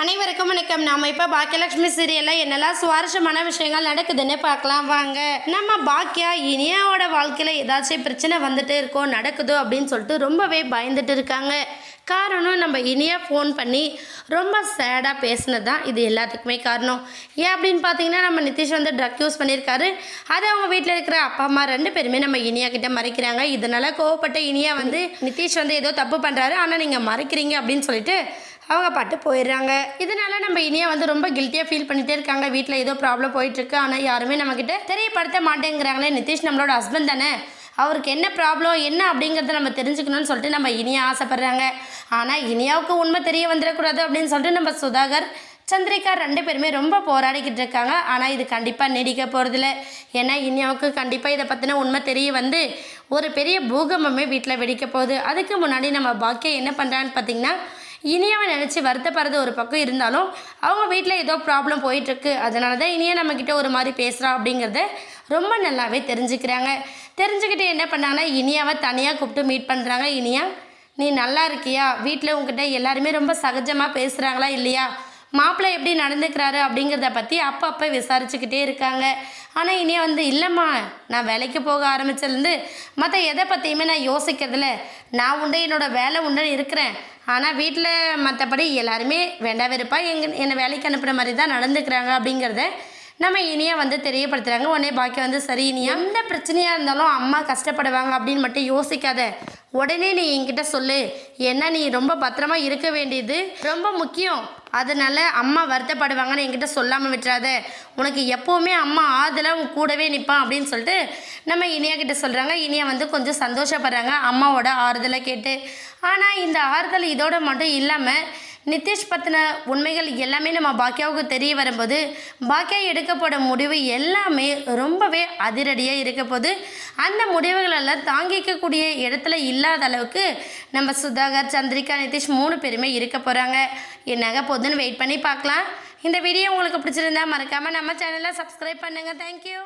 அனைவருக்கும் வணக்கம். நாம இப்போ பாக்கியலட்சுமி சீரியலில் என்னெல்லாம் சுவாரஸ்யமான விஷயங்கள் நடக்குதுன்னு பார்க்கலாம் வாங்க. நம்ம பாக்கியா இனியாவோட வாழ்க்கையில் ஏதாச்சும் பிரச்சனை வந்துட்டு இருக்கோ நடக்குதோ அப்படின்னு சொல்லிட்டு ரொம்பவே பயந்துட்டு இருக்காங்க. காரணம் நம்ம இனியா ஃபோன் பண்ணி ரொம்ப சேடாக பேசினது தான் இது எல்லாத்துக்குமே காரணம். ஏன் அப்படின்னு பார்த்தீங்கன்னா நம்ம நிதிஷ் வந்து ட்ரக் யூஸ் பண்ணியிருக்காரு. அது அவங்க வீட்டில் இருக்கிற அப்பா அம்மா 2 பேருமே நம்ம இனியா கிட்ட மறைக்கிறாங்க. இதனால் கோவப்பட்ட இனியா வந்து நிதிஷ் வந்து ஏதோ தப்பு பண்ணுறாரு, ஆனால் நீங்கள் மறைக்கிறீங்க அப்படின்னு சொல்லிட்டு அவங்க பாட்டு போயிடுறாங்க. இதனால நம்ம இனியா வந்து ரொம்ப கில்ட்டியாக ஃபீல் பண்ணிகிட்டே இருக்காங்க. வீட்டில் ஏதோ ப்ராப்ளம் போயிட்டுருக்கு, ஆனால் யாருமே நம்மக்கிட்ட தெரியப்படுத்த மாட்டேங்கிறாங்களே. நிதிஷ் நம்மளோட ஹஸ்பண்ட் தானே, அவருக்கு என்ன ப்ராப்ளம் என்ன அப்படிங்கிறத நம்ம தெரிஞ்சுக்கணும்னு சொல்லிட்டு நம்ம இனியா ஆசைப்பட்றாங்க. ஆனால் இனியாவுக்கு உண்மை தெரிய வந்துடக்கூடாது அப்படின்னு சொல்லிட்டு நம்ம சுதாகர் சந்திரிகா 2 பேருமே ரொம்ப போராடிக்கிட்டு இருக்காங்க. ஆனால் இது கண்டிப்பாக நீடிக்க போகிறதில்ல. ஏன்னா இனியாவுக்கு கண்டிப்பாக இதை பற்றின உண்மை தெரிய வந்து ஒரு பெரிய பூகம்பமே வீட்டில் வெடிக்க போகுது. அதுக்கு முன்னாடி நம்ம பாக்கியா என்ன பண்ணுறான்னு பார்த்தீங்கன்னா, இனியாவை நினச்சி வருத்தப்படுறது ஒரு பக்கம் இருந்தாலும் அவங்க வீட்டில் ஏதோ ப்ராப்ளம் போயிட்டுருக்கு, அதனால தான் இனியா நம்மக்கிட்ட ஒரு மாதிரி பேசுகிறா அப்படிங்கிறத ரொம்ப நல்லாவே தெரிஞ்சுக்கிறாங்க. தெரிஞ்சுக்கிட்டு என்ன பண்ணாங்கன்னா இனியாவை தனியாக கூப்பிட்டு மீட் பண்ணுறாங்க. இனியா, நீ நல்லா இருக்கியா? வீட்டில் உங்ககிட்ட எல்லாருமே ரொம்ப சகஜமாக பேசுகிறாங்களா இல்லையா? மாப்பிள்ளை எப்படி நடந்துக்கிறாரு அப்படிங்கிறத பற்றி அப்பப்போ விசாரிச்சுக்கிட்டே இருக்காங்க. ஆனால் இனியா வந்து இல்லைம்மா, நான் வேலைக்கு போக ஆரம்பிச்சிலேருந்து மற்ற எதை பற்றியுமே நான் யோசிக்கிறதில்ல, நான் உண்டு என்னோடய வேலை உண்டுன்னு இருக்கிறேன். ஆனால் வீட்டில் மற்றபடி எல்லாருமே வேண்டா வெறுப்பா என்னை வேலைக்கு அனுப்புகிற மாதிரி தான் நடந்துக்கிறாங்க அப்படிங்கிறத நம்ம இனியா வந்து தெரியப்படுத்துகிறாங்க. உடனே பாக்கி வந்து சரி இனியா, எந்த பிரச்சனையாக இருந்தாலும் அம்மா கஷ்டப்படுவாங்க அப்படின்னு மட்டும் யோசிக்காத, உடனே நீ என்கிட்ட சொல்லு. ஏன்னா நீ ரொம்ப பத்திரமா இருக்க வேண்டியது ரொம்ப முக்கியம். அதனால் அம்மா வருத்தப்படுவாங்கன்னு என்கிட்ட சொல்லாமல் விட்டுறாத. உனக்கு எப்போவுமே அம்மா ஆறுதலாக உன் கூடவே நிற்பான் அப்படின்னு சொல்லிட்டு நம்ம இனியா கிட்ட சொல்கிறாங்க. இனியா வந்து கொஞ்சம் சந்தோஷப்படுறாங்க அம்மாவோட ஆறுதலை கேட்டு. ஆனால் இந்த ஆறுதல் இதோட மட்டும் இல்லாமல் நிதிஷ் பற்றின உண்மைகள் எல்லாமே நம்ம பாக்கியாவுக்கு தெரிய வரும்போது பாக்கியா எடுக்கப்படும் முடிவு எல்லாமே ரொம்பவே அதிரடியாக இருக்க போது. அந்த முடிவுகளெல்லாம் தாங்கிக்கக்கூடிய இடத்துல இல்லாத அளவுக்கு நம்ம சுதாகர் சந்திரிகா நிதிஷ் 3 பேருமே இருக்க போகிறாங்க. என்னங்க போதுன்னு வெயிட் பண்ணி பார்க்கலாம். இந்த வீடியோ உங்களுக்கு பிடிச்சிருந்தா மறக்காமல் நம்ம சேனலை சப்ஸ்கிரைப் பண்ணுங்கள். தேங்க்யூ.